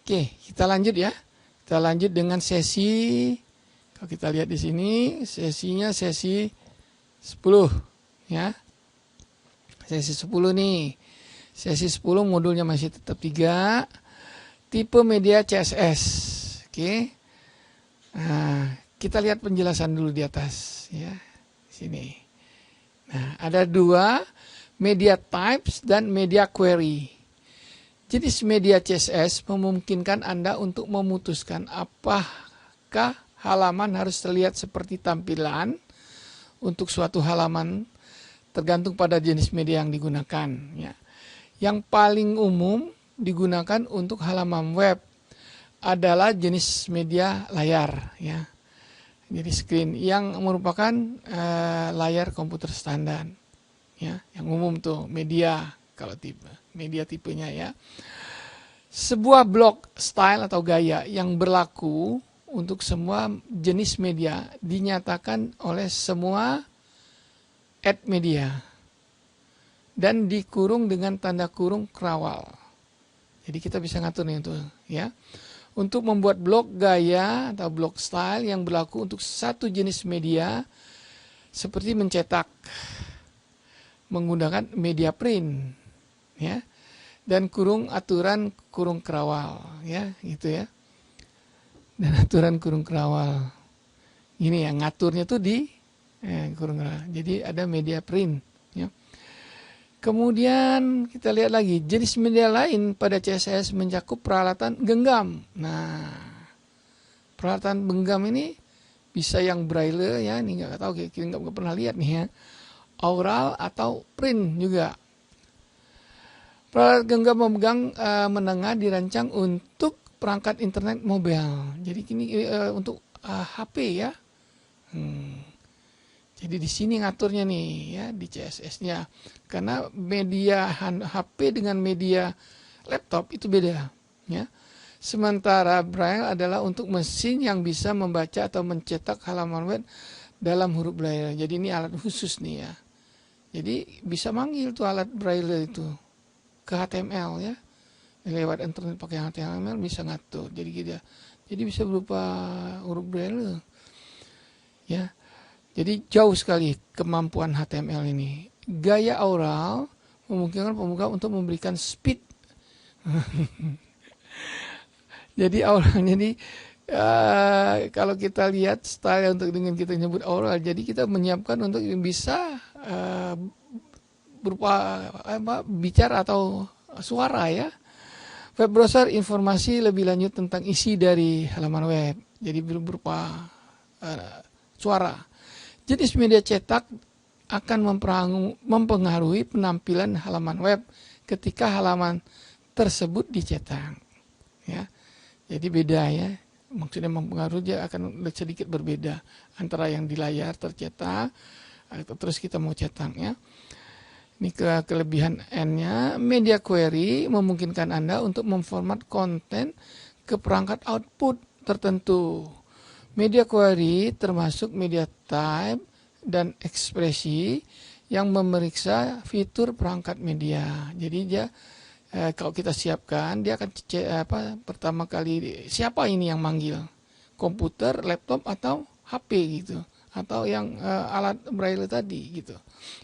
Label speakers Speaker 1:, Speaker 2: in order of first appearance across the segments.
Speaker 1: Oke, kita lanjut ya. Kita lanjut dengan sesi, kalau kita lihat di sini, sesinya sesi 10 ya. Sesi 10 nih. Sesi 10 modulnya masih tetap 3. Tipe media CSS. Oke. Nah, kita lihat penjelasan dulu di atas ya. Sini. Nah, ada 2, media types dan media query. Jenis media CSS memungkinkan Anda untuk memutuskan apakah halaman harus terlihat seperti tampilan untuk suatu halaman tergantung pada jenis media yang digunakan. Ya. Yang paling umum digunakan untuk halaman web adalah jenis media layar, ya. Jadi screen yang merupakan layar komputer standar, ya. Yang umum tuh media kalau tipe media tipenya ya. Sebuah blok style atau gaya yang berlaku untuk semua jenis media dinyatakan oleh semua add media dan dikurung dengan tanda kurung kerawal. Jadi kita bisa ngatur nih itu ya. Untuk membuat blok gaya atau blok style yang berlaku untuk satu jenis media seperti mencetak menggunakan media print ya, dan aturan kurung kerawal ya, gitu ya. Dan aturan kurung kerawal ini yang ngaturnya tuh di kurung kerawal. Jadi ada media print ya. Kemudian kita lihat lagi jenis media lain pada CSS mencakup peralatan genggam. Nah, peralatan genggam ini bisa yang braille ya, ini nggak tahu kira-kira nggak pernah lihat nih ya. Aural atau print juga. Peralatan genggam memegang menengah dirancang untuk perangkat internet mobile. Jadi ini untuk HP ya. Jadi di sini ngaturnya nih ya di CSS-nya. Karena media HP dengan media laptop itu beda ya. Sementara Braille adalah untuk mesin yang bisa membaca atau mencetak halaman web dalam huruf Braille. Jadi ini alat khusus nih ya. Jadi bisa manggil tuh alat Braille itu ke HTML ya, lewat internet pakai HTML bisa ngatur. Jadi gitu. Jadi bisa berupa huruf Braille ya. Jadi jauh sekali kemampuan HTML ini. Gaya aural memungkinkan pembuka untuk memberikan speed. Jadi aural jadi kalau kita lihat style untuk dengan kita nyebut aural, jadi kita menyiapkan untuk bisa berupa bicara atau suara ya. Web browser informasi lebih lanjut tentang isi dari halaman web. Jadi berupa suara. Jenis media cetak akan mempengaruhi penampilan halaman web ketika halaman tersebut dicetak. Ya, jadi beda ya. Maksudnya mempengaruhi dia akan sedikit berbeda antara yang di layar tercetak terus kita mau cetak ya. Ini kelebihan N-nya, media query memungkinkan Anda untuk memformat konten ke perangkat output tertentu. Media query termasuk media type dan ekspresi yang memeriksa fitur perangkat media. Jadi dia kalau kita siapkan, dia akan pertama kali siapa ini yang manggil, komputer, laptop atau HP gitu, atau yang alat braille tadi gitu.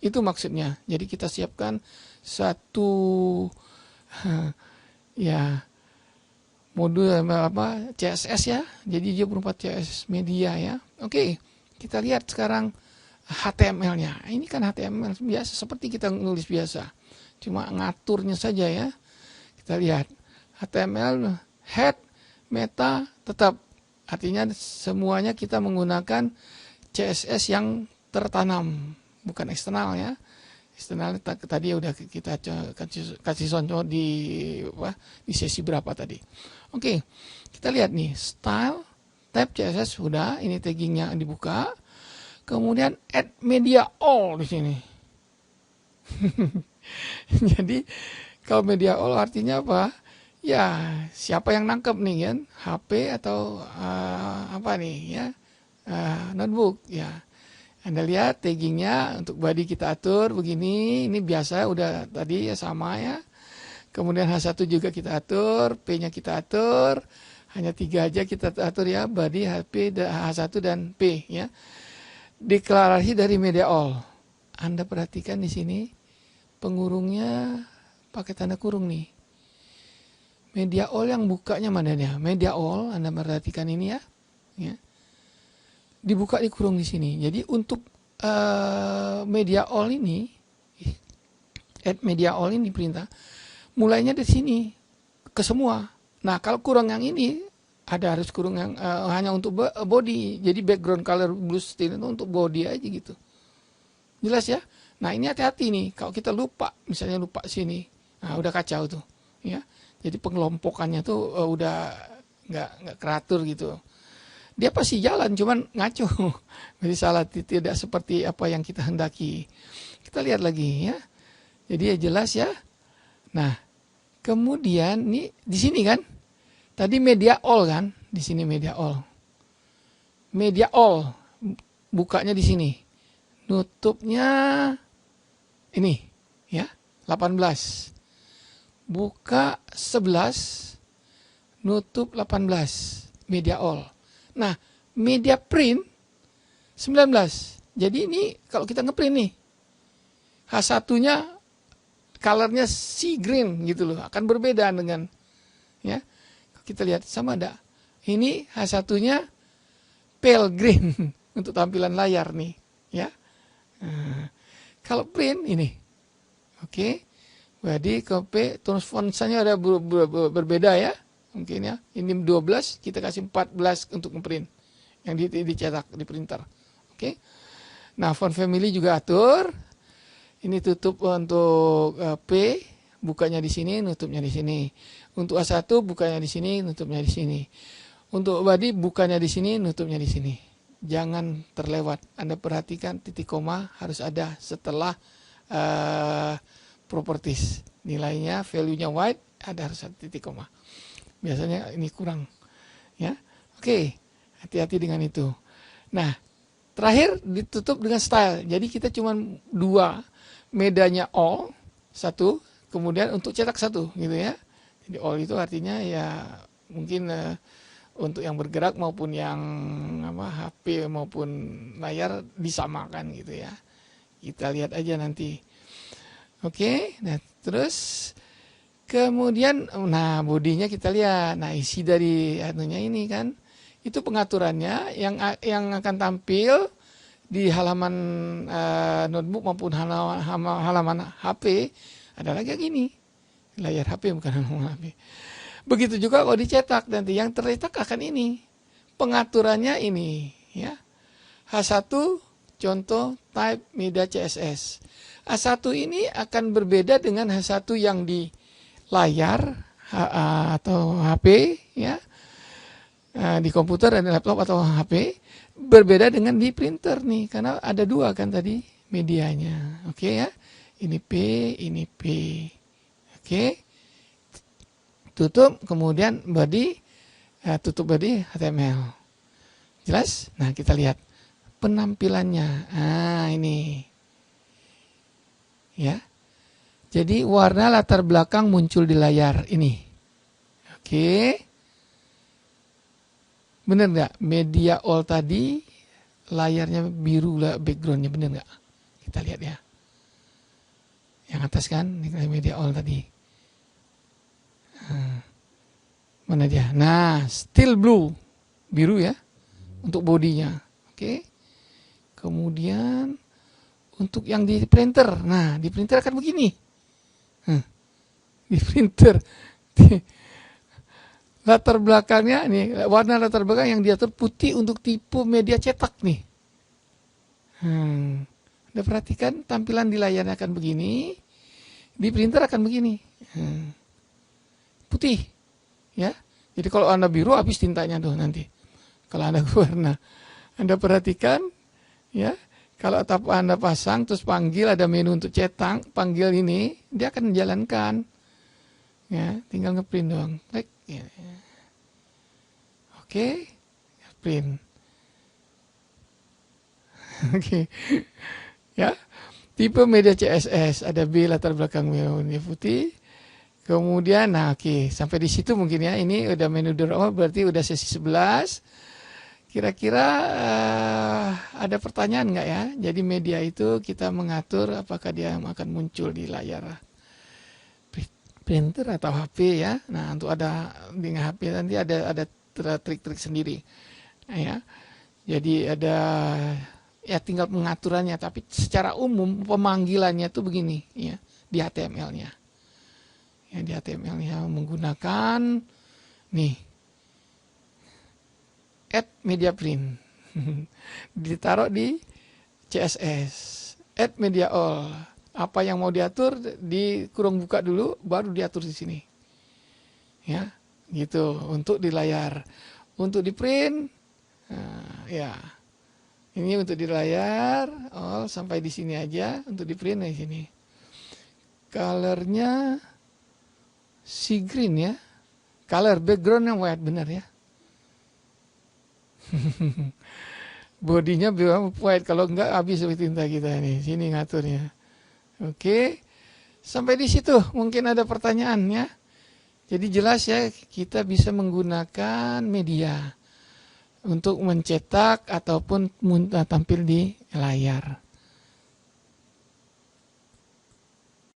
Speaker 1: Itu maksudnya. Jadi kita siapkan satu ya modul CSS ya. Jadi dia berupa CSS media ya. Oke, kita lihat sekarang HTML-nya. Ini kan HTML biasa seperti kita nulis biasa. Cuma ngaturnya saja ya. Kita lihat HTML head, meta tetap. Artinya semuanya kita menggunakan CSS yang tertanam, bukan eksternal ya. Eksternal tadi udah kita kasih contoh di sesi berapa tadi. Oke, kita lihat nih style tab CSS sudah, ini taggingnya dibuka. Kemudian add media all di sini. Jadi kalau media all artinya apa? Ya siapa yang nangkep nih kan? HP atau apa nih ya? Notebook ya. Anda lihat taggingnya untuk body kita atur begini, ini biasa udah tadi ya sama ya. Kemudian H1 juga kita atur, P-nya kita atur. Hanya 3 aja kita atur ya, body, HP, H1 dan P ya. Deklarasi dari media all. Anda perhatikan di sini pengurungnya pakai tanda kurung nih. Media all yang bukanya mana dia? Media all, Anda perhatikan ini ya. Ya. Dibuka di kurung di sini. Jadi untuk media all ini, add media all ini perintah, mulainya dari sini ke semua. Nah, kalau kurung yang ini ada harus kurung yang hanya untuk body. Jadi background color blue steel itu untuk body aja gitu. Jelas ya? Nah, ini hati-hati nih. Kalau kita lupa, misalnya lupa sini, nah udah kacau tuh, ya. Jadi pengelompokannya tuh udah nggak teratur gitu. Dia pasti jalan, cuman ngaco. Jadi salah, tidak seperti apa yang kita hendaki. Kita lihat lagi ya. Jadi ya jelas ya. Nah, kemudian nih di sini kan. Tadi media all kan, di sini media all. Media all bukanya di sini. Nutupnya ini ya, 18. Buka 11, nutup 18. Media all. Nah, media print 19. Jadi ini kalau kita ngeprint nih, H1-nya colornya sea green gitu loh, akan berbeda dengan ya. Kita lihat sama ada. Ini H1-nya pale green untuk tampilan layar nih, ya. Nah, kalau print ini, oke. Jadi copy tone font-nya ada berbeda ya, mungkin ya. Ini 12, kita kasih 14 untuk ngeprint yang dicetak di printer, oke. Nah, font family juga atur. Ini tutup untuk P, bukanya di sini, nutupnya di sini. Untuk A1 bukanya di sini, nutupnya di sini. Untuk body bukanya di sini, nutupnya di sini. Jangan terlewat. Anda perhatikan titik koma harus ada setelah properties. Nilainya, value-nya white, ada harus ada titik koma. Biasanya ini kurang. Ya, oke. Hati-hati dengan itu. Nah, terakhir ditutup dengan style. Jadi kita cuma 2. Medanya all, 1. Kemudian untuk cetak 1 gitu ya. Jadi all itu artinya ya mungkin untuk yang bergerak maupun yang HP maupun layar disamakan gitu ya. Kita lihat aja nanti. Oke, nah terus kemudian nah bodinya kita lihat. Nah, isi dari anunya ini kan itu pengaturannya yang akan tampil di halaman notebook maupun halaman HP adalah kayak gini. Layar HP bukan halaman HP. Begitu juga kalau dicetak nanti yang tercetak akan ini. Pengaturannya ini ya. H1 contoh type media CSS. A1 ini akan berbeda dengan H1 yang di layar atau HP ya. Di komputer dan laptop atau HP berbeda dengan di printer nih karena ada 2 kan tadi medianya. Oke ya. Ini P, ini P. Oke, tutup, kemudian body, tutup body HTML. Jelas? Nah, kita lihat penampilannya. Nah, ini. Ya. Jadi, warna latar belakang muncul di layar ini. Oke. Bener nggak? Media all tadi, layarnya biru lah, backgroundnya bener nggak? Kita lihat ya. Yang atas kan, ini media all tadi. Mana dia? Nah, still blue, biru ya, untuk bodinya. Oke. Kemudian untuk yang di printer, nah di printer akan begini. Di printer, latar belakangnya nih, warna latar belakang yang diatur putih untuk tipe media cetak nih. Anda perhatikan tampilan di layarnya akan begini, di printer akan begini. Putih, ya. Jadi kalau Anda biru habis tintanya tuh nanti. Kalau Anda warna, Anda perhatikan, ya. Kalau Anda pasang terus panggil ada menu untuk cetak, panggil ini, dia akan menjalankan. Ya, tinggal ngeprint doang. Klik. Ya. Oke, print. Oke, ya. Tipe media CSS ada B latar belakang merah putih. Kemudian, nah oke, sampai di situ mungkin ya. Ini udah menu draw, berarti udah sesi 11. Kira-kira ada pertanyaan nggak ya? Jadi media itu kita mengatur apakah dia akan muncul di layar printer atau HP ya. Nah, untuk ada dengan HP nanti ada trik-trik sendiri. Nah, ya. Jadi ada ya tinggal pengaturannya, tapi secara umum pemanggilannya tuh begini ya, di HTML-nya. Ya, di HTML-nya menggunakan nih add media print. Ditaruh di CSS. Add media all. Apa yang mau diatur di kurung buka dulu, baru diatur di sini. Ya, gitu untuk di layar. Untuk di print, ya. Ini untuk di layar, all sampai di sini aja. Untuk di print di sini. Colornya sea green ya. Color backgroundnya white, benar ya. Bodinya white, kalau enggak habis tinta kita nih. Sini ngaturnya. Oke. Sampai di situ mungkin ada pertanyaan ya. Jadi jelas ya, kita bisa menggunakan media untuk mencetak ataupun tampil di layar.